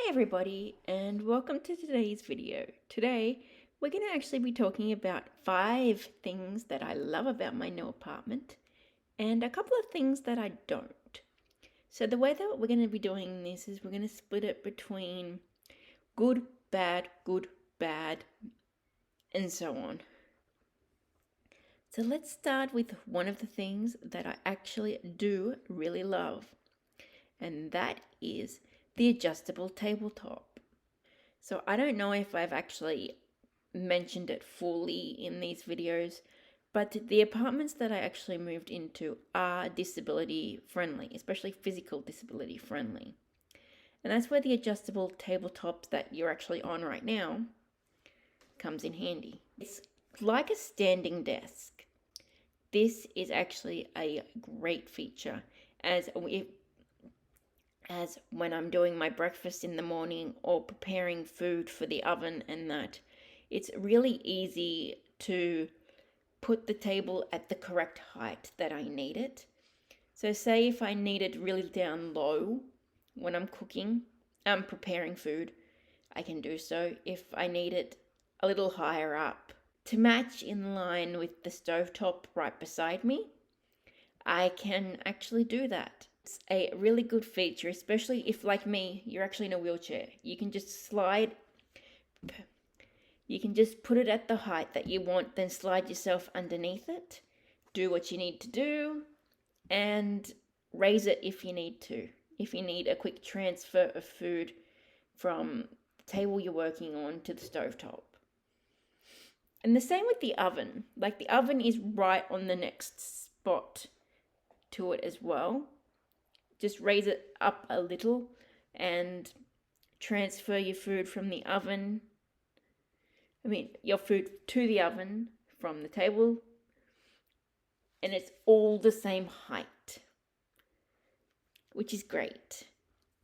Hi everybody and welcome to today's video. Today we're going to actually be talking about 5 things that I love about my new apartment and a couple of things that I don't. So the way that we're going to be doing this is we're going to split it between good, bad, and so on. So let's start with one of the things that I actually do really love, and that is the adjustable tabletop. So I don't know if I've actually mentioned it fully in these videos, but the apartments that I actually moved into are disability friendly, especially physical disability friendly. And that's where the adjustable tabletop that you're actually on right now comes in handy. It's like a standing desk. This is actually a great feature as when I'm doing my breakfast in the morning or preparing food for the oven and that. It's really easy to put the table at the correct height that I need it. So say if I need it really down low when I'm preparing food, I can do so. If I need it a little higher up to match in line with the stovetop right beside me, I can actually do that. It's a really good feature, especially if, like me, you're actually in a wheelchair. You can just put it at the height that you want, then slide yourself underneath it, do what you need to do, and raise it if you need to. If you need a quick transfer of food from the table you're working on to the stovetop. And the same with the oven. Like the oven is right on the next spot to it as well. Just raise it up a little and transfer your food from the oven. Your food to the oven from the table, and it's all the same height, which is great.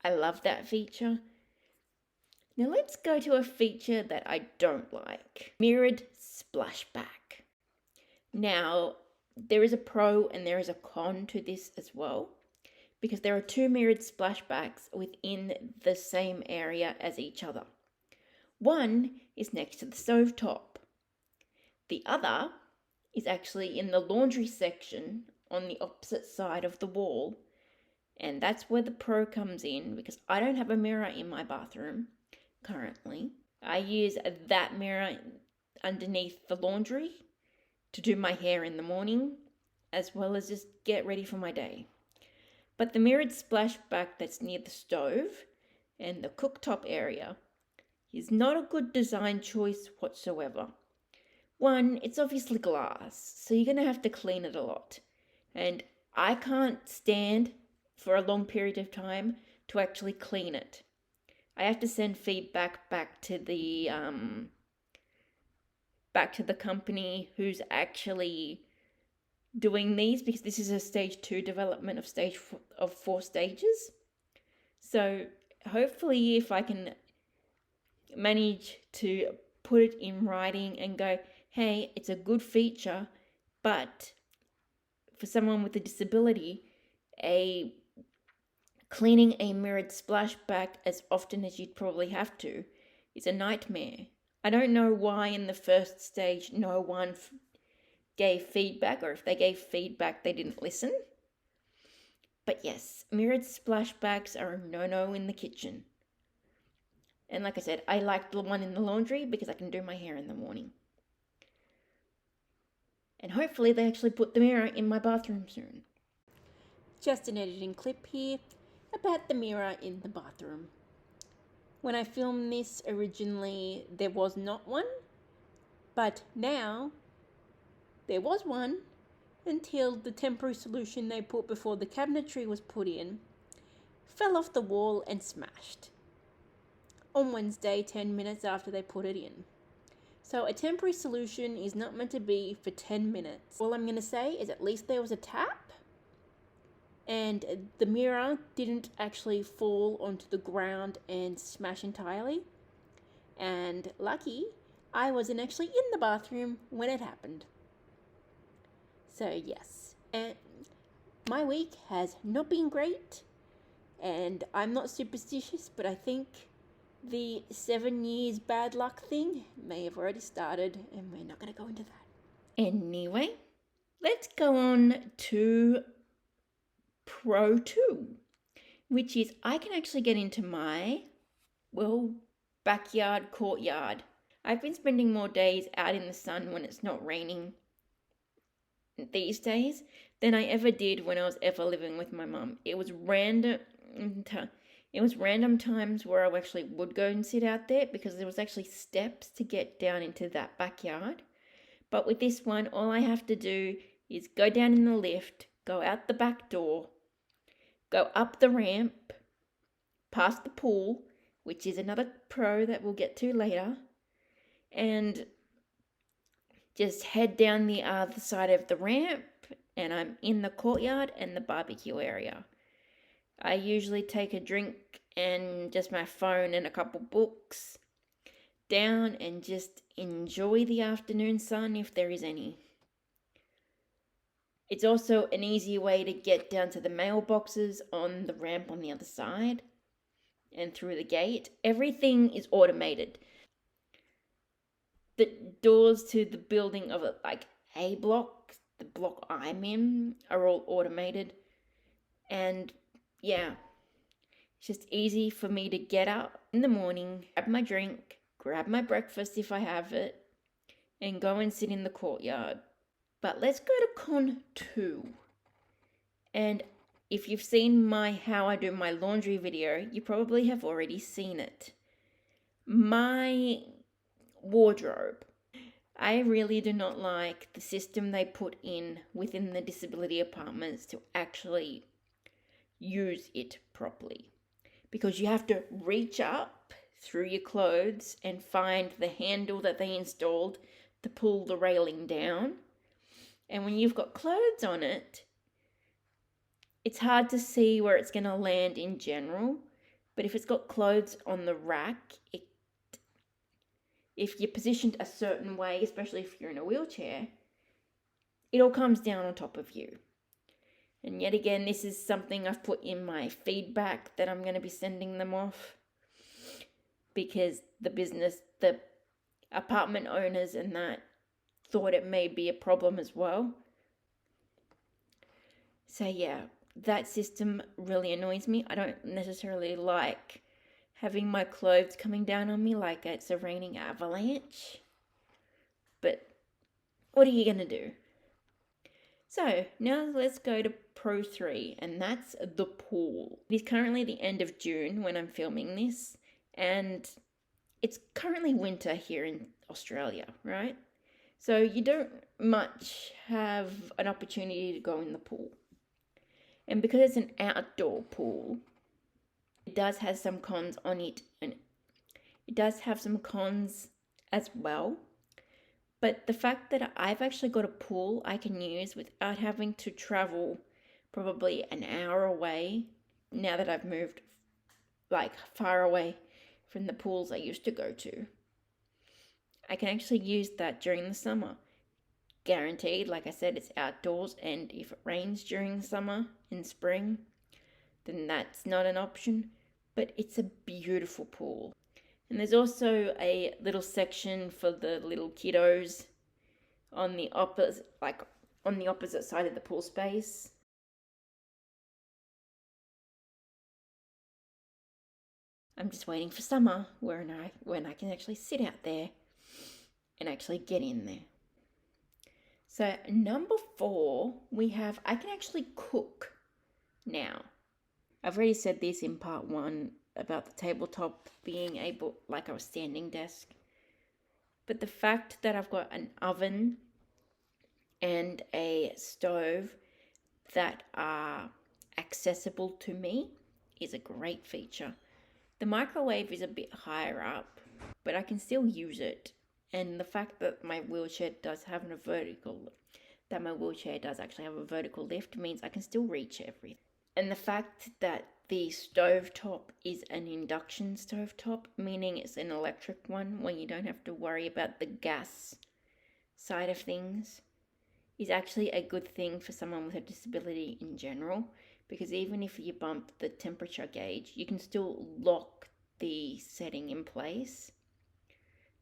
I love that feature. Now let's go to a feature that I don't like. Mirrored splashback. Now, there is a pro and there is a con to this as well, because there are 2 mirrored splashbacks within the same area as each other. One is next to the stovetop. The other is actually in the laundry section on the opposite side of the wall. And that's where the pro comes in, because I don't have a mirror in my bathroom currently. I use that mirror underneath the laundry to do my hair in the morning, as well as just get ready for my day. But the mirrored splashback that's near the stove and the cooktop area is not a good design choice whatsoever. One, it's obviously glass, so you're going to have to clean it a lot. And I can't stand for a long period of time to actually clean it. I have to send feedback back to the company who's actually doing these, because this is a stage 2 development of 4 stages. So hopefully if I can manage to put it in writing and go, hey, it's a good feature, but for someone with a disability, cleaning a mirrored splashback as often as you'd probably have to is a nightmare. I don't know why in the first stage no one gave feedback, or if they gave feedback they didn't listen. But yes, mirrored splashbacks are a no-no in the kitchen. And like I said, I like the one in the laundry because I can do my hair in the morning. And hopefully they actually put the mirror in my bathroom soon. Just an editing clip here about the mirror in the bathroom. When I filmed this originally, there was not one, but now there was one, until the temporary solution they put before the cabinetry was put in fell off the wall and smashed on Wednesday, 10 minutes after they put it in. So a temporary solution is not meant to be for 10 minutes. All I'm going to say is at least there was a tap, and the mirror didn't actually fall onto the ground and smash entirely. And lucky, I wasn't actually in the bathroom when it happened. So yes, and my week has not been great, and I'm not superstitious, but I think The 7 years bad luck thing may have already started, and we're not going to go into that. Anyway, let's go on to Pro 2, which is I can actually get into my, backyard, courtyard. I've been spending more days out in the sun when it's not raining these days than I ever did when I was ever living with my mum. It was random times where I actually would go and sit out there because there was actually steps to get down into that backyard. But with this one, all I have to do is go down in the lift, go out the back door, go up the ramp, past the pool, which is another pro that we'll get to later, and just head down the other side of the ramp, and I'm in the courtyard and the barbecue area. I usually take a drink and just my phone and a couple books down and just enjoy the afternoon sun if there is any. It's also an easy way to get down to the mailboxes on the ramp on the other side and through the gate. Everything is automated. The doors to the building of A block, the block I'm in, are all automated. And yeah, it's just easy for me to get up in the morning, grab my drink, grab my breakfast if I have it, and go and sit in the courtyard. But let's go to Con 2. And if you've seen my how I do my laundry video, you probably have already seen it. My wardrobe. I really do not like the system they put in within the disability apartments to actually use it properly. Because you have to reach up through your clothes and find the handle that they installed to pull the railing down. And when you've got clothes on it, it's hard to see where it's going to land in general. But if it's got clothes on the rack, if you're positioned a certain way, especially if you're in a wheelchair, it all comes down on top of you. And yet again, this is something I've put in my feedback that I'm going to be sending them off, because the apartment owners and that thought it may be a problem as well. So yeah, that system really annoys me. I don't necessarily like having my clothes coming down on me like it's a raining avalanche. But what are you going to do? So now let's go to Pro 3, and that's the pool. It is currently the end of June when I'm filming this, and it's currently winter here in Australia, right? So you don't much have an opportunity to go in the pool. And because it's an outdoor pool, it does have some cons on it, and it does have some cons as well. But the fact that I've actually got a pool I can use without having to travel probably an hour away, now that I've moved far away from the pools I used to go to, I can actually use that during the summer. Guaranteed, like I said, it's outdoors, and if it rains during summer and spring, then that's not an option. But it's a beautiful pool. And there's also a little section for the little kiddos on the opposite side of the pool space. I'm just waiting for summer when I can actually sit out there and actually get in there. So number 4, I can actually cook now. I've already said this in part 1 about the tabletop being like a standing desk. But the fact that I've got an oven and a stove that are accessible to me is a great feature. The microwave is a bit higher up, but I can still use it. And the fact that my wheelchair does actually have a vertical lift means I can still reach everything. And the fact that the stovetop is an induction stovetop, meaning it's an electric one where you don't have to worry about the gas side of things, is actually a good thing for someone with a disability in general, because even if you bump the temperature gauge, you can still lock the setting in place,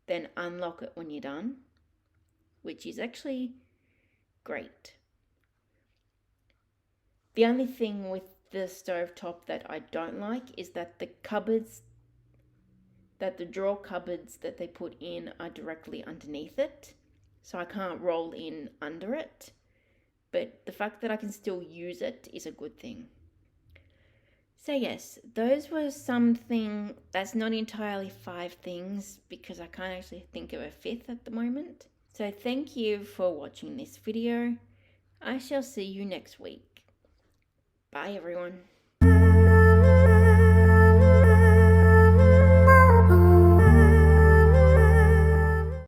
then unlock it when you're done, which is actually great. The only thing with the stovetop that I don't like is that the cupboards, that the drawer cupboards that they put in are directly underneath it, so I can't roll in under it. But the fact that I can still use it is a good thing. So yes, those were something that's not entirely 5 things because I can't actually think of a 5th at the moment. So thank you for watching this video. I shall see you next week. Bye everyone.